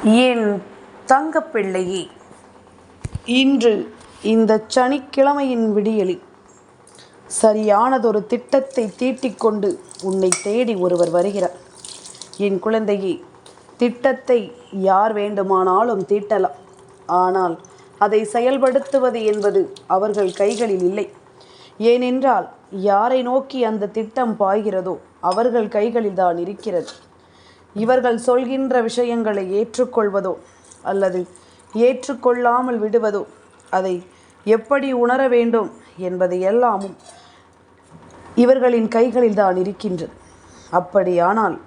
என் தங்கப்பிள்ளையே, இன்று இந்த சனிக்கிழமையின் விடியலில் சரியானதொரு திட்டத்தை தீட்டிக்கொண்டு உன்னை தேடி ஒருவர் வருகிறார். என் குழந்தையே, திட்டத்தை யார் வேண்டுமானாலும் தீட்டலாம். ஆனால் அதை செயல்படுத்துவது என்பது அவர்கள் கைகளில் இல்லை. ஏனென்றால் யாரை நோக்கி அந்த திட்டம் பாய்கிறதோ அவர்கள் கைகளில் தான் இருக்கிறது. இவர்கள் சொல்கின்ற விஷயங்களை ஏற்றுக்கொள்வதோ அல்லது ஏற்றுக்கொள்ளாமல் விடுவதோ, அதை எப்படி உணர வேண்டும் என்பது எல்லாமும் இவர்களின் கைகளில் தான் இருக்கின்றது. அப்படியானால்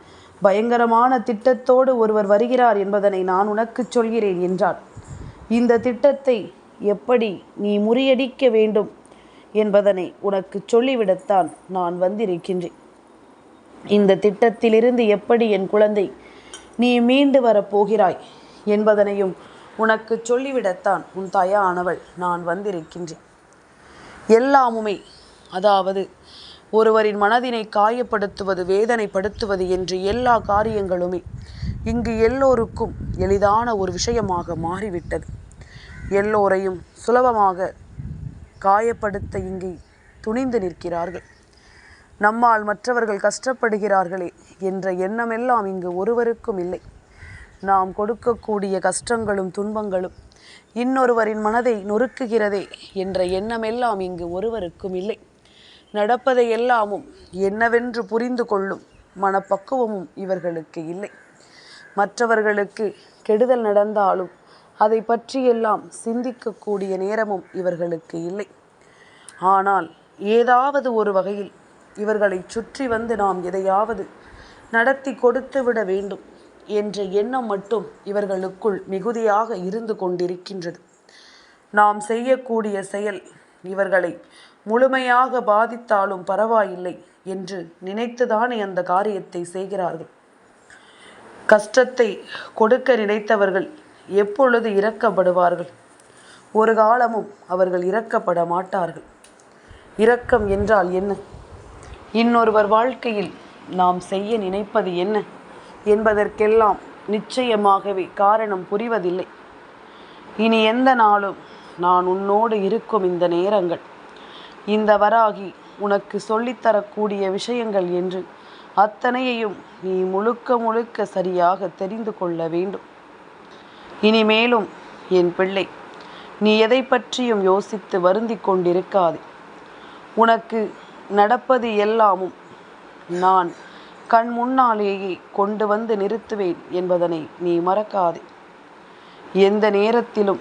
பயங்கரமான திட்டத்தோடு ஒருவர் வருகிறார் என்பதனை நான் உனக்கு சொல்கிறேன் என்றால், இந்த திட்டத்தை எப்படி நீ முறியடிக்க வேண்டும் என்பதனை உனக்கு சொல்லிவிடத்தான் நான் வந்திருக்கின்றேன். இந்த திட்டத்திலிருந்து எப்படி என் குழந்தை நீ மீண்டு வரப்போகிறாய் என்பதனையும் உனக்கு சொல்லிவிடத்தான் உன் தாயானவள் நான் வந்திருக்கின்றேன். எல்லாமுமே, அதாவது ஒருவரின் மனதினை காயப்படுத்துவது, வேதனைப்படுத்துவது என்று எல்லா காரியங்களுமே இங்கு எல்லோருக்கும் எளிதான ஒரு விஷயமாக மாறிவிட்டது. எல்லோரையும் சுலபமாக காயப்படுத்த இங்கு துணிந்து நிற்கிறார்கள். நம்மால் மற்றவர்கள் கஷ்டப்படுகிறார்களே என்ற எண்ணமெல்லாம் இங்கு ஒருவருக்கும் இல்லை. நாம் கொடுக்கக்கூடிய கஷ்டங்களும் துன்பங்களும் இன்னொருவரின் மனதை நொறுக்குகிறதே என்ற எண்ணமெல்லாம் இங்கு ஒருவருக்கும் இல்லை. நடப்பதை எல்லாமும் என்னவென்று புரிந்து கொள்ளும் மனப்பக்குவமும் இவர்களுக்கு இல்லை. மற்றவர்களுக்கு கெடுதல் நடந்தாலும் அதை பற்றியெல்லாம் சிந்திக்கக்கூடிய நேரமும் இவர்களுக்கு இல்லை. ஆனால் ஏதாவது ஒரு வகையில் இவர்களை சுற்றி வந்து நாம் எதையாவது நடத்தி கொடுத்து விட வேண்டும் என்ற எண்ணம் மட்டும் இவர்களுக்குள் மிகுதியாக இருந்து கொண்டிருக்கின்றது. நாம் செய்யக்கூடிய செயல் இவர்களை முழுமையாக பாதித்தாலும் பரவாயில்லை என்று நினைத்துதானே அந்த காரியத்தை செய்கிறார்கள். கஷ்டத்தை கொடுக்க நினைத்தவர்கள் எப்பொழுது இரக்கப்படுவார்கள்? ஒரு காலமும் அவர்கள் இரக்கப்பட மாட்டார்கள். இரக்கம் என்றால் என்ன? இன்னொருவர் வாழ்க்கையில் நாம் செய்ய நினைப்பது என்ன என்பதற்கெல்லாம் நிச்சயமாகவே காரணம் புரிவதில்லை. இனி எந்த நாளும் நான் உன்னோடு இருக்கும் இந்த நேரங்கள், இந்த வராகி உனக்கு சொல்லித்தரக்கூடிய விஷயங்கள் என்று அத்தனையையும் நீ முழுக்க முழுக்க சரியாக தெரிந்து கொள்ள வேண்டும். இனிமேலும் என் பிள்ளை, நீ எதை பற்றியும் யோசித்து வருந்தி கொண்டிருக்காதே. உனக்கு நடப்பது எல்லாமும் நான் கண் முன்னாலேயே கொண்டு வந்து நிறுத்துவேன் என்பதனை நீ மறக்காதே. எந்த நேரத்திலும்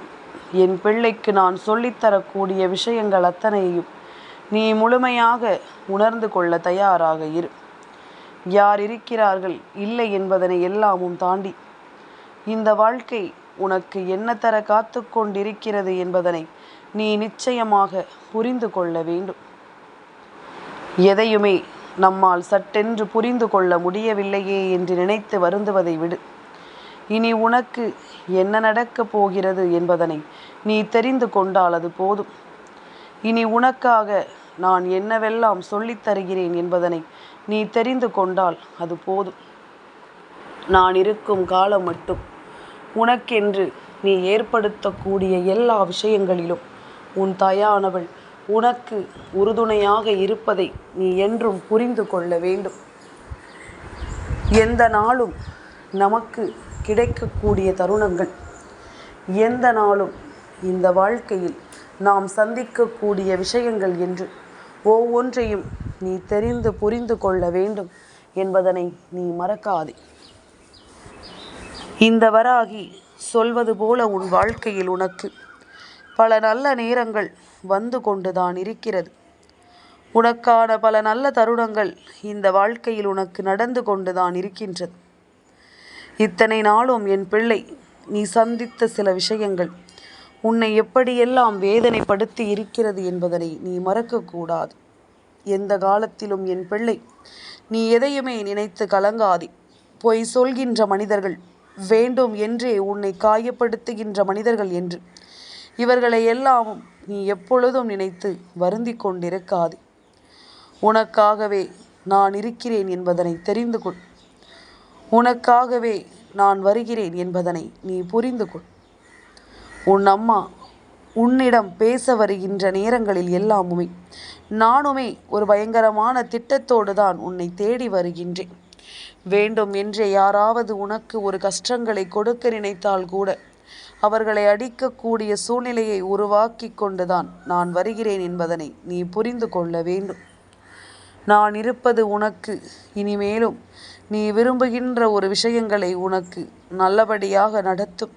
என் பிள்ளைக்கு நான் சொல்லித்தரக்கூடிய விஷயங்கள் அத்தனையையும் நீ முழுமையாக உணர்ந்து கொள்ள தயாராக இரு. யார் இருக்கிறார்கள் இல்லை என்பதனை எல்லாமும் தாண்டி இந்த வாழ்க்கை உனக்கு என்ன தர காத்து கொண்டிருக்கிறது என்பதனை நீ நிச்சயமாக புரிந்து கொள்ள வேண்டும். எதையுமே நம்மால் சட்டென்று புரிந்து கொள்ள முடியவில்லையே என்று நினைத்து வருந்துவதை விடு. இனி உனக்கு என்ன நடக்கப் போகிறது என்பதனை நீ தெரிந்து கொண்டால் அது போதும். இனி உனக்காக நான் என்னவெல்லாம் சொல்லித் தருகிறேன் என்பதனை நீ தெரிந்து கொண்டால் அது போதும். நான் இருக்கும் காலம் மட்டும் உனக்கென்று நீ ஏற்படுத்தக்கூடிய எல்லா விஷயங்களிலும் உன் தாயானவள் உனக்கு உறுதுணையாக இருப்பதை நீ என்றும் புரிந்து கொள்ள வேண்டும். எந்த நாளும் நமக்கு கிடைக்கக்கூடிய தருணங்கள், எந்த நாளும் இந்த வாழ்க்கையில் நாம் சந்திக்கக்கூடிய விஷயங்கள் என்று ஒவ்வொன்றையும் நீ தெரிந்து புரிந்து கொள்ள வேண்டும் என்பதனை நீ மறக்காதே. இந்த வராகி சொல்வது போல உன் வாழ்க்கையில் உனக்கு பல நல்ல நேரங்கள் வந்து கொண்டுதான் இருக்கிறது. உனக்கான பல நல்ல தருணங்கள் இந்த வாழ்க்கையில் உனக்கு நடந்து கொண்டுதான் இருக்கின்றது. இத்தனை நாளும் என் பிள்ளை நீ சந்தித்த சில விஷயங்கள் உன்னை எப்படியெல்லாம் வேதனைப்படுத்தி இருக்கிறது என்பதனை நீ மறக்கக்கூடாது. எந்த காலத்திலும் என் பிள்ளை நீ எதையுமே நினைத்து கலங்காதே. பொய் சொல்கின்ற மனிதர்கள், வேண்டும் என்றே உன்னை காயப்படுத்துகின்ற மனிதர்கள் என்று இவர்களை எல்லாமும் நீ எப்பொழுதும் நினைத்து வருந்தி கொண்டிருக்காதே. உனக்காகவே நான் இருக்கிறேன் என்பதனை தெரிந்து கொள். உனக்காகவே நான் வருகிறேன் என்பதனை நீ புரிந்து கொள். உன் அம்மா உன்னிடம் பேச வருகின்ற நேரங்களில் எல்லாமுமே நானுமே ஒரு பயங்கரமான திட்டத்தோடு தான் உன்னை தேடி வருகின்றேன். வேண்டும் என்றே யாராவது உனக்கு ஒரு கஷ்டங்களை கொடுக்க நினைத்தால் கூட அவர்களை அடிக்கக்கூடிய சூழ்நிலையை உருவாக்கி கொண்டுதான் நான் வருகிறேன் என்பதனை நீ புரிந்து கொள்ள வேண்டும். நான் இருப்பது உனக்கு இனிமேலும் நீ விரும்புகின்ற ஒரு விஷயங்களை உனக்கு நல்லபடியாக நடத்தும்.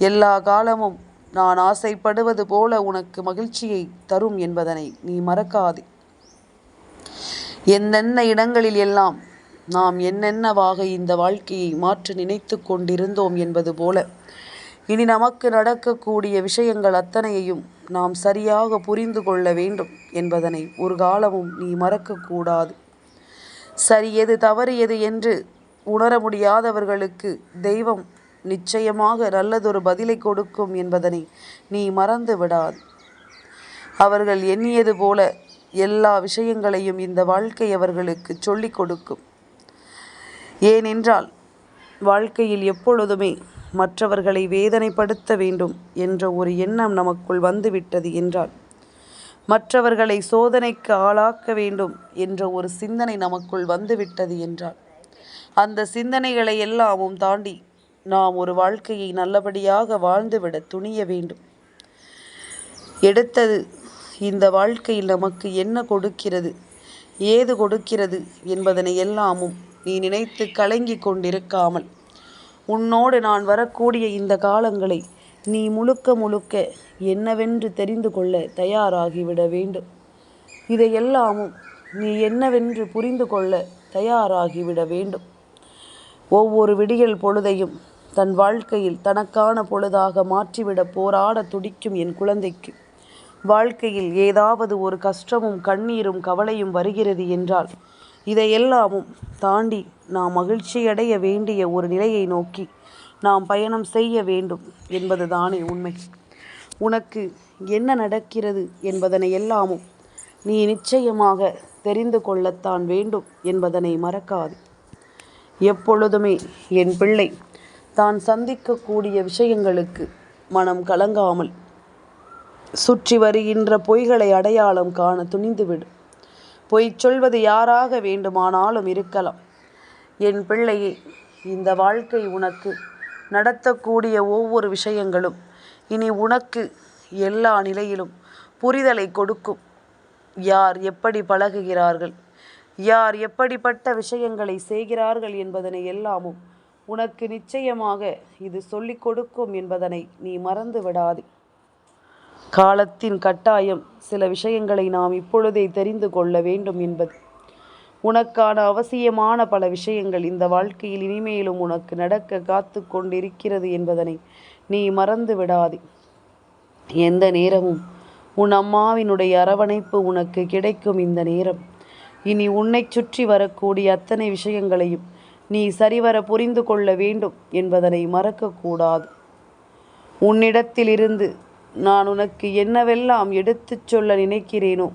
எல்லா காலமும் நான் ஆசைப்படுவது போல உனக்கு மகிழ்ச்சியை தரும் என்பதனை நீ மறக்காதே. எந்தெந்த இடங்களில் எல்லாம் நாம் என்னென்னவாக இந்த வாழ்க்கையை மாற்ற நினைத்து கொண்டிருந்தோம் என்பது போல இனி நமக்கு நடக்கக்கூடிய விஷயங்கள் அத்தனையையும் நாம் சரியாக புரிந்து கொள்ள வேண்டும் என்பதனை ஒரு காலமும் நீ மறக்கக்கூடாது. சரி எது தவறு எது என்று உணர முடியாதவர்களுக்கு தெய்வம் நிச்சயமாக நல்லதொரு பதிலை கொடுக்கும் என்பதனை நீ மறந்து விடாது. அவர்கள் எண்ணியது போல எல்லா விஷயங்களையும் இந்த வாழ்க்கை அவர்களுக்கு சொல்லிக் கொடுக்கும். ஏனென்றால் வாழ்க்கையில் எப்பொழுதுமே மற்றவர்களை வேதனைப்படுத்த வேண்டும் என்ற ஒரு எண்ணம் நமக்குள் வந்துவிட்டது என்றால், மற்றவர்களை சோதனைக்கு ஆளாக்க வேண்டும் என்ற ஒரு சிந்தனை நமக்குள் வந்துவிட்டது என்றால், அந்த சிந்தனைகளை எல்லாமும் தாண்டி நாம் ஒரு வாழ்க்கையை நல்லபடியாக வாழ்ந்துவிட துணிய வேண்டும். எடுத்தது இந்த வாழ்க்கையில் நமக்கு என்ன கொடுக்கிறது, ஏது கொடுக்கிறது என்பதனை எல்லாமும் நீ நினைத்து கலங்கி கொண்டிருக்காமல், உன்னோடு நான் வரக்கூடிய இந்த காலங்களை நீ முழுக்க முழுக்க என்னவென்று தெரிந்து கொள்ள தயாராகிவிட வேண்டும். இதையெல்லாமும் நீ என்னவென்று புரிந்து கொள்ள தயாராகிவிட வேண்டும். ஒவ்வொரு விடியல் பொழுதையும் தன் வாழ்க்கையில் தனக்கான பொழுதாக மாற்றிவிட போராட துடிக்கும் என் குழந்தைக்கு வாழ்க்கையில் ஏதாவது ஒரு கஷ்டமும் கண்ணீரும் கவலையும் வருகிறது என்றால், இதையெல்லாமும் தாண்டி நாம் மகிழ்ச்சியடைய வேண்டிய ஒரு நிலையை நோக்கி நாம் பயணம் செய்ய வேண்டும் என்பதுதானே உண்மை. உனக்கு என்ன நடக்கிறது என்பதனை எல்லாமும் நீ நிச்சயமாக தெரிந்து கொள்ளத்தான் வேண்டும் என்பதனை மறக்காது. எப்பொழுதுமே என் பிள்ளை தான் சந்திக்கக்கூடிய விஷயங்களுக்கு மனம் கலங்காமல் சுற்றி வருகின்ற பொய்களை அடையாளம் காண துணிந்துவிடும். பொய் சொல்வது யாராக வேண்டுமானாலும் இருக்கலாம். என் பிள்ளையே, இந்த வாழ்க்கை உனக்கு நடத்தக்கூடிய ஒவ்வொரு விஷயங்களும் இனி உனக்கு எல்லா நிலையிலும் புரிதலை கொடுக்கும். யார் எப்படி பழகுகிறார்கள், யார் எப்படிப்பட்ட விஷயங்களை செய்கிறார்கள் என்பதனை எல்லாமும் உனக்கு நிச்சயமாக இது சொல்லிக் கொடுக்கும் என்பதனை நீ மறந்து விடாதே. காலத்தின் கட்டாயம் சில விஷயங்களை நாம் இப்பொழுதே தெரிந்து கொள்ள வேண்டும் என்பது உனக்கான அவசியமான பல விஷயங்கள் இந்த வாழ்க்கையில் இனிமேலும் உனக்கு நடக்க காத்து கொண்டிருக்கிறது என்பதனை நீ மறந்து விடாதே. எந்த நேரமும் உன் அம்மாவினுடைய அரவணைப்பு உனக்கு கிடைக்கும் இந்த நேரம். இனி உன்னை சுற்றி வரக்கூடிய அத்தனை விஷயங்களையும் நீ சரிவர புரிந்து கொள்ள வேண்டும் என்பதனை மறக்கக்கூடாது. உன்னிடத்திலிருந்து நான் உனக்கு என்னவெல்லாம் எடுத்துச் சொல்ல நினைக்கிறேனோ,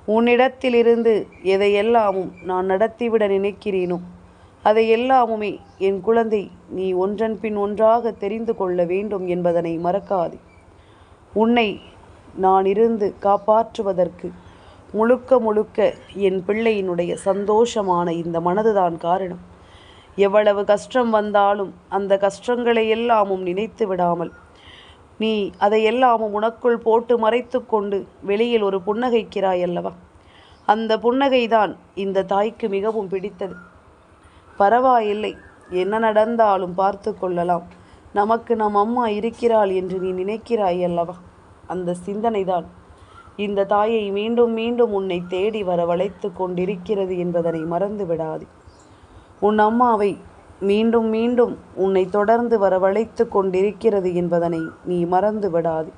உன்னிடத்திலிருந்து எதையெல்லாமும் நான் நடத்திவிட நினைக்கிறேனோ, அதையெல்லாமுமே என் குழந்தை நீ ஒன்றன் பின் ஒன்றாக தெரிந்து கொள்ள வேண்டும் என்பதனை மறக்காதே. உன்னை நான் இருந்து காப்பாற்றுவதற்கு முழுக்க முழுக்க என் பிள்ளையினுடைய சந்தோஷமான இந்த மனதுதான் காரணம். எவ்வளவு கஷ்டம் வந்தாலும் அந்த கஷ்டங்களை எல்லாமும் நினைத்து விடாமல் நீ அதையெல்லாமும் உனக்குள் போட்டு மறைத்து கொண்டு வெளியில் ஒரு புன்னகைக்கிறாய் அல்லவா? அந்த புன்னகைதான் இந்த தாய்க்கு மிகவும் பிடித்தது. பரவாயில்லை, என்ன நடந்தாலும் பார்த்து கொள்ளலாம், நமக்கு நம் அம்மா இருக்கிறாள் என்று நீ நினைக்கிறாய் அல்லவா? அந்த சிந்தனைதான் இந்த தாயை மீண்டும் மீண்டும் உன்னை தேடி வரவழைத்து கொண்டிருக்கிறது என்பதனை மறந்து விடாதே. உன் அம்மாவை மீண்டும் மீண்டும் உன்னை தொடர்ந்து வரவழைத்து கொண்டிருக்கிறது என்பதனை நீ மறந்து விடாதே.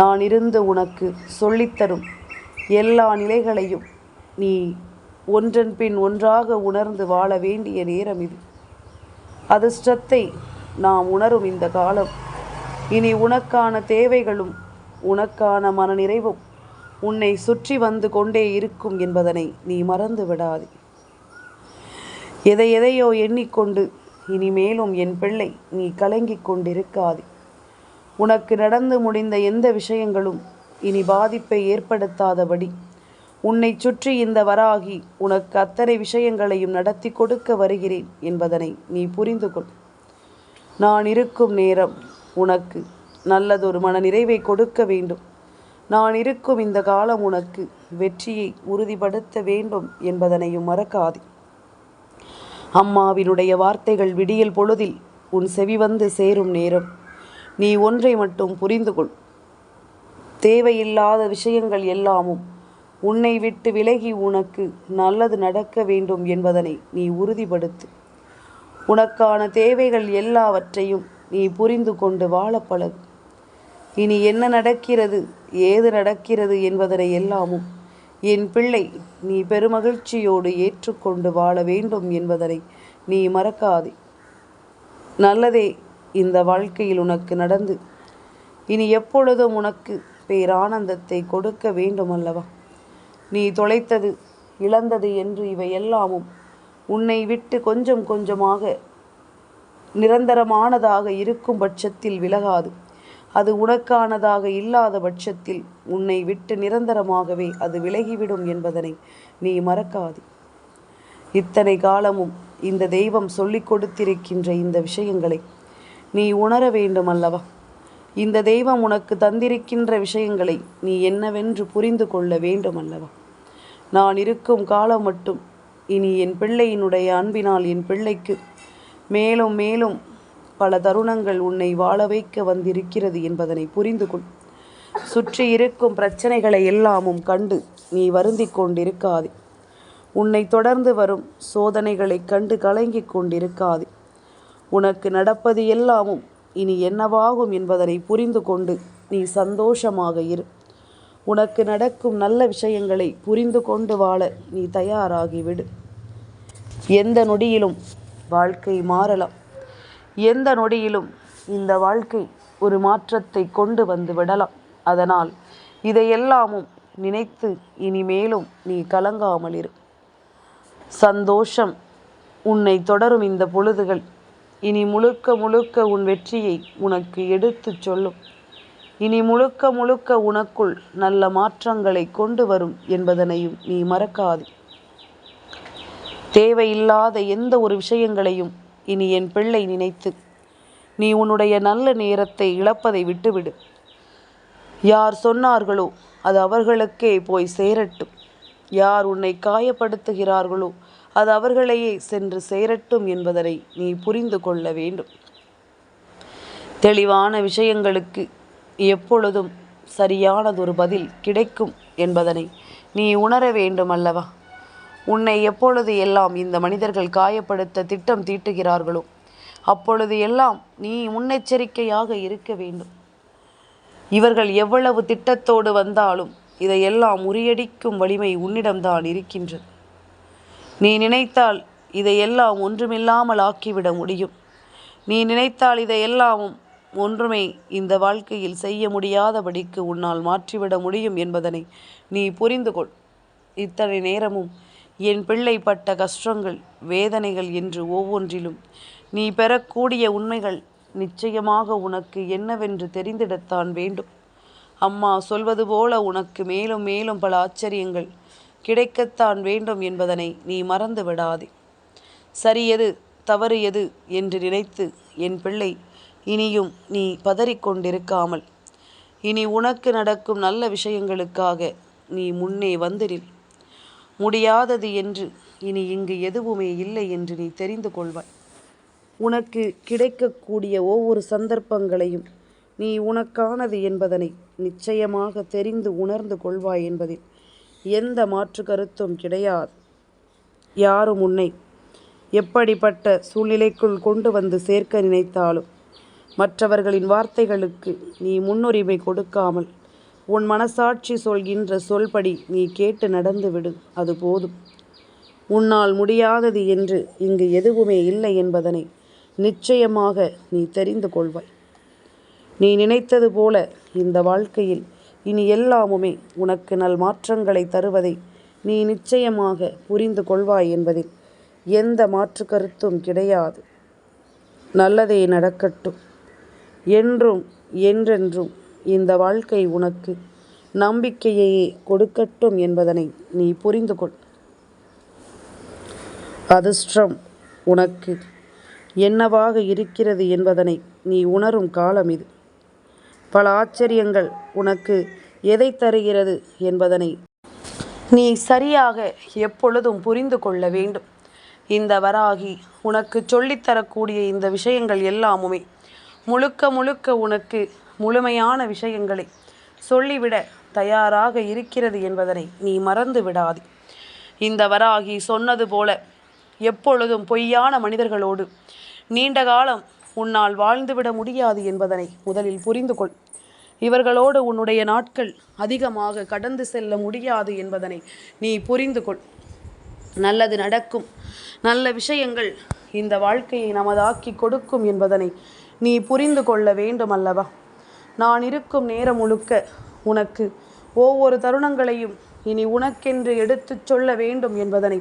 நான் இருந்து உனக்கு சொல்லித்தரும் எல்லா நிலைகளையும் நீ ஒன்றன் பின் ஒன்றாக உணர்ந்து வாழ வேண்டிய நேரம் இது. அதிர்ஷ்டத்தை நாம் உணரும் இந்த காலம். இனி உனக்கான தேவைகளும் உனக்கான மனநிறைவும் உன்னை சுற்றி வந்து கொண்டே இருக்கும் என்பதனை நீ மறந்து விடாதே. எதையோ எண்ணிக்கொண்டு இனிமேலும் என் பிள்ளை நீ கலங்கிக் கொண்டிருக்காதே. உனக்கு நடந்து முடிந்த எந்த விஷயங்களும் இனி பாதிப்பை ஏற்படுத்தாதபடி உன்னை சுற்றி இந்த வராகி உனக்கு அத்தனை விஷயங்களையும் நடத்தி கொடுக்க வருகிறேன் என்பதனை நீ புரிந்து கொள். நான் இருக்கும் நேரம் உனக்கு நல்லதொரு மன நிறைவை கொடுக்க வேண்டும். நான் இருக்கும் இந்த காலம் உனக்கு வெற்றியை உறுதிப்படுத்த வேண்டும் என்பதனையும் மறக்காதே. அம்மாவினுடைய வார்த்தைகள் விடியல் பொழுதில் உன் செவி வந்து சேரும் நேரம் நீ ஒன்றை மட்டும் புரிந்து கொள். தேவையில்லாத விஷயங்கள் எல்லாமும் உன்னை விட்டு விலகி உனக்கு நல்லது நடக்க வேண்டும் என்பதனை நீ உறுதிப்படுத்து. உனக்கான தேவைகள் எல்லாவற்றையும் நீ புரிந்து கொண்டு வாழ பழகு. இனி என்ன நடக்கிறது, ஏது நடக்கிறது என்பதனை எல்லாமும் என் பிள்ளை நீ பெருமகிழ்ச்சியோடு ஏற்றுக்கொண்டு வாழ வேண்டும் என்பதனை நீ மறக்காதே. நல்லதே இந்த வாழ்க்கையில் உனக்கு நடந்து இனி எப்பொழுதும் உனக்கு பேரானந்தத்தை கொடுக்க வேண்டும் அல்லவா? நீ தொலைத்தது இழந்தது என்று இவை எல்லாமும் உன்னை விட்டு கொஞ்சம் கொஞ்சமாக நிரந்தரமானதாக இருக்கும் பட்சத்தில் விலகாது. அது உனக்கானதாக இல்லாத பட்சத்தில் உன்னை விட்டு நிரந்தரமாகவே அது விலகிவிடும் என்பதனை நீ மறக்காதே. இத்தனை காலமும் இந்த தெய்வம் சொல்லிக் கொடுத்திருக்கின்ற இந்த விஷயங்களை நீ உணர வேண்டும் அல்லவா? இந்த தெய்வம் உனக்கு தந்திருக்கின்ற விஷயங்களை நீ என்னவென்று புரிந்து கொள்ள வேண்டும் அல்லவா? நான் இருக்கும் காலம் மட்டும் இனி என் பிள்ளையினுடைய அன்பினால் என் பிள்ளைக்கு மேலும் மேலும் பல தருணங்கள் உன்னை வாழ வைக்க வந்திருக்கிறது என்பதனை புரிந்து கொள். சுற்றி இருக்கும் பிரச்சனைகளை எல்லாமும் கண்டு நீ வருந்தி கொண்டிருக்காதே. உன்னை தொடர்ந்து வரும் சோதனைகளை கண்டு கலங்கிக் கொண்டிருக்காதே. உனக்கு நடப்பது எல்லாமும் இனி என்னவாகும் என்பதனை புரிந்து கொண்டு நீ சந்தோஷமாக இரு. உனக்கு நடக்கும் நல்ல விஷயங்களை புரிந்து கொண்டு வாழ நீ தயாராகிவிடு. எந்த நொடியிலும் வாழ்க்கை மாறலாம். எந்த நொடியிலும் இந்த வாழ்க்கை ஒரு மாற்றத்தை கொண்டு வந்து விடலாம். அதனால் இதையெல்லாமும் நினைத்து இனிமேலும் நீ கலங்காமல் இரு. சந்தோஷம் உன்னை தொடரும் இந்த பொழுதுகள் இனி முழுக்க முழுக்க உன் வெற்றியை உனக்கு எடுத்துச் சொல்லும். இனி முழுக்க முழுக்க உனக்குள் நல்ல மாற்றங்களை கொண்டு வரும் என்பதனையும் நீ மறக்காதே. தேவையில்லாத எந்த ஒரு விஷயங்களையும் இனி என் பிள்ளை நினைத்து நீ உன்னுடைய நல்ல நேரத்தை இழப்பதை விட்டுவிடு. யார் சொன்னார்களோ அது அவர்களுக்கே போய் சேரட்டும். யார் உன்னை காயப்படுத்துகிறார்களோ அது அவர்களையே சென்று சேரட்டும் என்பதனை நீ புரிந்து கொள்ள வேண்டும். தெளிவான விஷயங்களுக்கு எப்பொழுதும் சரியானதொரு பதில் கிடைக்கும் என்பதனை நீ உணர வேண்டும் அல்லவா? உன்னை எப்பொழுது எல்லாம் இந்த மனிதர்கள் காயப்படுத்த திட்டம் தீட்டுகிறார்களோ அப்பொழுது எல்லாம் நீ முன்னெச்சரிக்கையாக இருக்க வேண்டும். இவர்கள் எவ்வளவு திட்டத்தோடு வந்தாலும் இதையெல்லாம் முறியடிக்கும் வலிமை உன்னிடம்தான் இருக்கின்றது. நீ நினைத்தால் இதையெல்லாம் ஒன்றுமில்லாமல் ஆக்கிவிட முடியும். நீ நினைத்தால் இதையெல்லாமும் ஒன்றுமே இந்த வாழ்க்கையில் செய்ய முடியாதபடிக்கு உன்னால் மாற்றிவிட முடியும் என்பதனை நீ புரிந்து கொள். இத்தனை நேரமும் என் பிள்ளை பட்ட கஷ்டங்கள் வேதனைகள் என்று ஒவ்வொன்றிலும் நீ பெறக்கூடிய உண்மைகள் நிச்சயமாக உனக்கு என்னவென்று தெரிந்திடத்தான் வேண்டும். அம்மா சொல்வது போல உனக்கு மேலும் மேலும் பல ஆச்சரியங்கள் கிடைக்கத்தான் வேண்டும் என்பதனை நீ மறந்து விடாதே. சரி எது தவறு எது என்று நினைத்து என் பிள்ளை இனியும் நீ பதறிக்கொண்டிருக்காமல் இனி உனக்கு நடக்கும் நல்ல விஷயங்களுக்காக நீ முன்னே வந்துடில். முடியாதது என்று இனி இங்கு எதுவுமே இல்லை என்று நீ தெரிந்து கொள்வாய். உனக்கு கிடைக்கக்கூடிய ஒவ்வொரு சந்தர்ப்பங்களையும் நீ உனக்கானது என்பதனை நிச்சயமாக தெரிந்து உணர்ந்து கொள்வாய் என்பதில் எந்த மாற்று கருத்தும் கிடையாது. யாரும் உன்னை எப்படிப்பட்ட சூழ்நிலைக்குள் கொண்டு வந்து சேர்க்க நினைத்தாலும் மற்றவர்களின் வார்த்தைகளுக்கு நீ முன்னுரிமை கொடுக்காமல் உன் மனசாட்சி சொல்கின்ற சொல்படி நீ கேட்டு நடந்துவிடு. அது போதும். உன்னால் முடியாதது என்று இங்கு எதுவுமே இல்லை என்பதனை நிச்சயமாக நீ தெரிந்து கொள்வாய். நீ நினைத்தது போல இந்த வாழ்க்கையில் இனி எல்லாமுமே உனக்கு நல் மாற்றங்களை தருவதை நீ நிச்சயமாக புரிந்து கொள்வாய் என்பதில் எந்த மாற்று கருத்தும் கிடையாது. நல்லதே நடக்கட்டும். என்றும் என்றென்றும் இந்த வாழ்க்கை உனக்கு நம்பிக்கையையே கொடுக்கட்டும் என்பதனை நீ புரிந்து கொள். அதிர்ஷ்டம் உனக்கு என்னவாக இருக்கிறது என்பதனை நீ உணரும் காலம் இது. பல ஆச்சரியங்கள் உனக்கு எதை தருகிறது என்பதனை நீ சரியாக எப்பொழுதும் புரிந்து கொள்ள வேண்டும். இந்த வராகி உனக்கு சொல்லித்தரக்கூடிய இந்த விஷயங்கள் எல்லாமுமே முழுக்க முழுக்க உனக்கு முழுமையான விஷயங்களை சொல்லிவிட தயாராக இருக்கிறது என்பதனை நீ மறந்து விடாதே. இந்த வராகி சொன்னது போல எப்பொழுதும் பொய்யான மனிதர்களோடு நீண்ட காலம் உன்னால் வாழ்ந்துவிட முடியாது என்பதனை முதலில் புரிந்து கொள். இவர்களோடு உன்னுடைய நாட்கள் அதிகமாக கடந்து செல்ல முடியாது என்பதனை நீ புரிந்து கொள். நல்லது நடக்கும், நல்ல விஷயங்கள் இந்த வாழ்க்கையை நமதாக்கி கொடுக்கும் என்பதனை நீ புரிந்து கொள்ள வேண்டும் அல்லவா? நான் இருக்கும் நேரம் முழுக்க உனக்கு ஒவ்வொரு தருணங்களையும் இனி உனக்கென்று எடுத்து சொல்ல வேண்டும் என்பதனை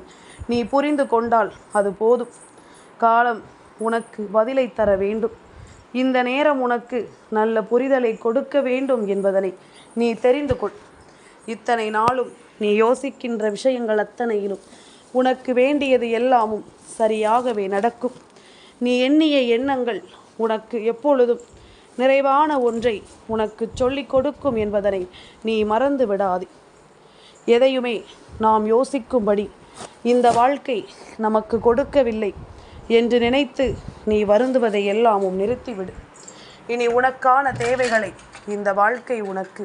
நீ புரிந்து கொண்டால் அது போதும். காலம் உனக்கு பதிலை தர வேண்டும். இந்த நேரம் உனக்கு நல்ல புரிதலை கொடுக்க வேண்டும் என்பதனை நீ தெரிந்து கொள். இத்தனை நாளும் நீ யோசிக்கின்ற விஷயங்கள் அத்தனையிலும் உனக்கு வேண்டியது எல்லாமும் சரியாகவே நடக்கும். நீ எண்ணிய எண்ணங்கள் உனக்கு எப்பொழுதும் நிறைவான ஒன்றை உனக்கு சொல்லிக் கொடுக்கும் என்பதனை நீ மறந்து விடாதே. எதையுமே நாம் யோசிக்கும்படி இந்த வாழ்க்கை நமக்கு கொடுக்கவில்லை என்று நினைத்து நீ வருந்துவதை எல்லாமும் நிறுத்திவிடு. இனி உனக்கான தேவைகளை இந்த வாழ்க்கை உனக்கு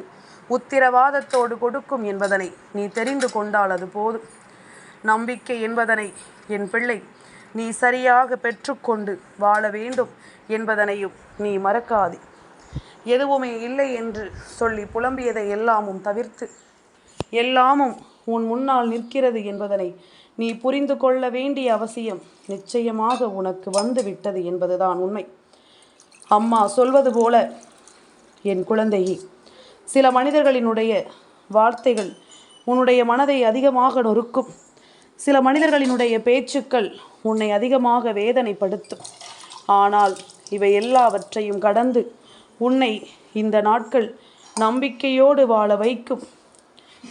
உத்திரவாதத்தோடு கொடுக்கும் என்பதனை நீ தெரிந்து கொண்டால் அது போதும். நம்பிக்கை என்பதனை என் பிள்ளை நீ சரியாக பெற்றுக்கொண்டு வாழ வேண்டும் என்பதனையும் நீ மறக்காதே. எதுவுமே இல்லை என்று சொல்லி புலம்பியதை எல்லாமும் தவிர்த்து எல்லாமும் உன் முன்னால் நிற்கிறது என்பதனை நீ புரிந்து கொள்ள வேண்டிய அவசியம் நிச்சயமாக உனக்கு வந்து விட்டது என்பதுதான் உண்மை. அம்மா சொல்வது போல என் குழந்தையே, சில மனிதர்களினுடைய வார்த்தைகள் உன்னுடைய மனதை அதிகமாக நொறுக்கும். சில மனிதர்களினுடைய பேச்சுக்கள் உன்னை அதிகமாக வேதனைப்படுத்தும். ஆனால் இவை எல்லாவற்றையும் கடந்து உன்னை இந்த நாட்கள் நம்பிக்கையோடு வாழ வைக்கும்.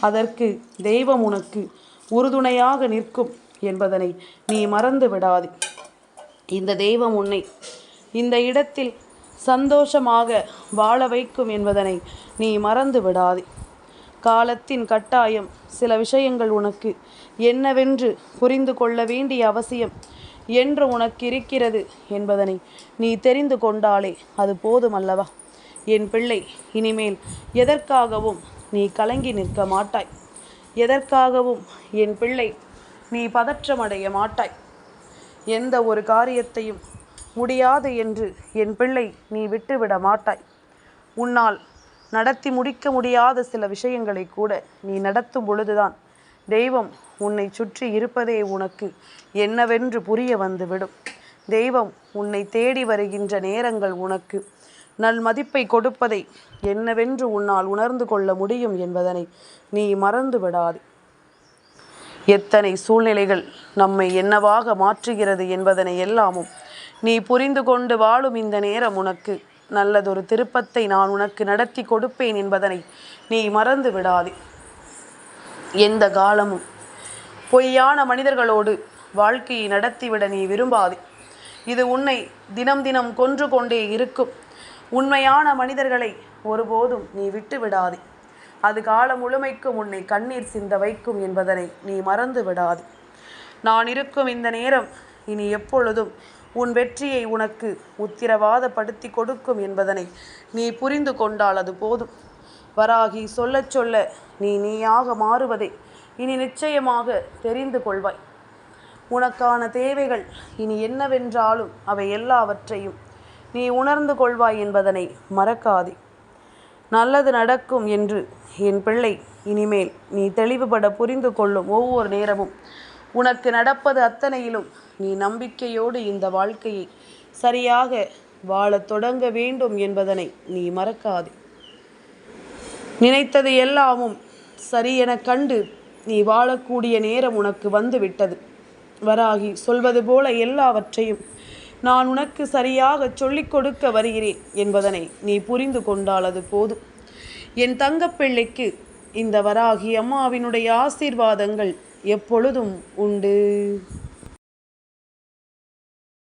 அதற்கு தெய்வம் உனக்கு உறுதுணையாக நிற்கும் என்பதனை நீ மறந்து விடாதே. இந்த தெய்வம் உன்னை இந்த இடத்தில் சந்தோஷமாக வாழ வைக்கும் என்பதனை நீ மறந்து விடாதே. காலத்தின் கட்டாயம் சில விஷயங்கள் உனக்கு என்னவென்று புரிந்து கொள்ள வேண்டிய அவசியம் என்று உனக்கு இருக்கிறது என்பதனை நீ தெரிந்து கொண்டாலே அது போதுமல்லவா? என் பிள்ளை, இனிமேல் எதற்காகவும் நீ கலங்கி நிற்க மாட்டாய். எதற்காகவும் என் பிள்ளை நீ பதற்றமடைய மாட்டாய். எந்த ஒரு காரியத்தையும் முடியாது என்று என் பிள்ளை நீ விட்டுவிட மாட்டாய். உன்னால் நடத்தி முடிக்க முடியாத சில விஷயங்களை கூட நீ நடத்தும் பொழுதுதான் தெய்வம் உன்னை சுற்றி இருப்பதே உனக்கு என்னவென்று புரிய வந்துவிடும். தெய்வம் உன்னை தேடி வருகின்ற நேரங்கள் உனக்கு நல் மதிப்பை கொடுப்பதை என்னவென்று உன்னால் உணர்ந்து கொள்ள முடியும் என்பதனை நீ மறந்து விடாது. எத்தனை சூழ்நிலைகள் நம்மை என்னவாக மாற்றுகிறது என்பதனை எல்லாமும் நீ புரிந்து கொண்டு வாழும் இந்த நேரம் உனக்கு நல்லதொரு திருப்பத்தை நான் உனக்கு நடத்தி கொடுப்பேன் என்பதனை நீ மறந்து விடாதே. எந்த காலமும் பொய்யான மனிதர்களோடு வாழ்க்கையை நடத்திவிட நீ விரும்பாதே. இது உன்னை தினம் தினம் கொன்று கொண்டே இருக்கும். உண்மையான மனிதர்களை ஒருபோதும் நீ விட்டு விடாதே. அது காலம் முழுமைக்கும் உன்னை கண்ணீர் சிந்த வைக்கும் என்பதனை நீ மறந்து விடாதே. நான் இருக்கும் இந்த நேரம் இனி எப்பொழுதும் உன் வெற்றியை உனக்கு உத்திரவாதப்படுத்தி கொடுக்கும் என்பதனை நீ புரிந்து கொண்டால் அது போதும். வராகி சொல்ல சொல்ல நீயாக மாறுவதை இனி நிச்சயமாக தெரிந்து கொள்வாய். உனக்கான தேவைகள் இனி என்னவென்றாலும் அவை எல்லாவற்றையும் நீ உணர்ந்து கொள்வாய் என்பதனை மறக்காதே. நல்லது நடக்கும் என்று என் பிள்ளை இனிமேல் நீ தெளிவுபட புரிந்து கொள்ளும் ஒவ்வொரு நேரமும் உனக்கு நடப்பது அத்தனையிலும் நீ நம்பிக்கையோடு இந்த வாழ்க்கையை சரியாக வாழத் தொடங்க வேண்டும் என்பதனை நீ மறக்காதே. நினைத்தது எல்லாமும் சரியென கண்டு நீ வாழக்கூடிய நேரம் உனக்கு வந்து விட்டது. வராகி சொல்வது போல எல்லாவற்றையும் நான் உனக்கு சரியாக சொல்லிக் கொடுக்க வருகிறேன் என்பதனை நீ புரிந்து கொண்டால் அது போதும். என் தங்கப்பிள்ளைக்கு இந்த வராகி அம்மாவினுடைய ஆசீர்வாதங்கள் எப்பொழுதும் உண்டு.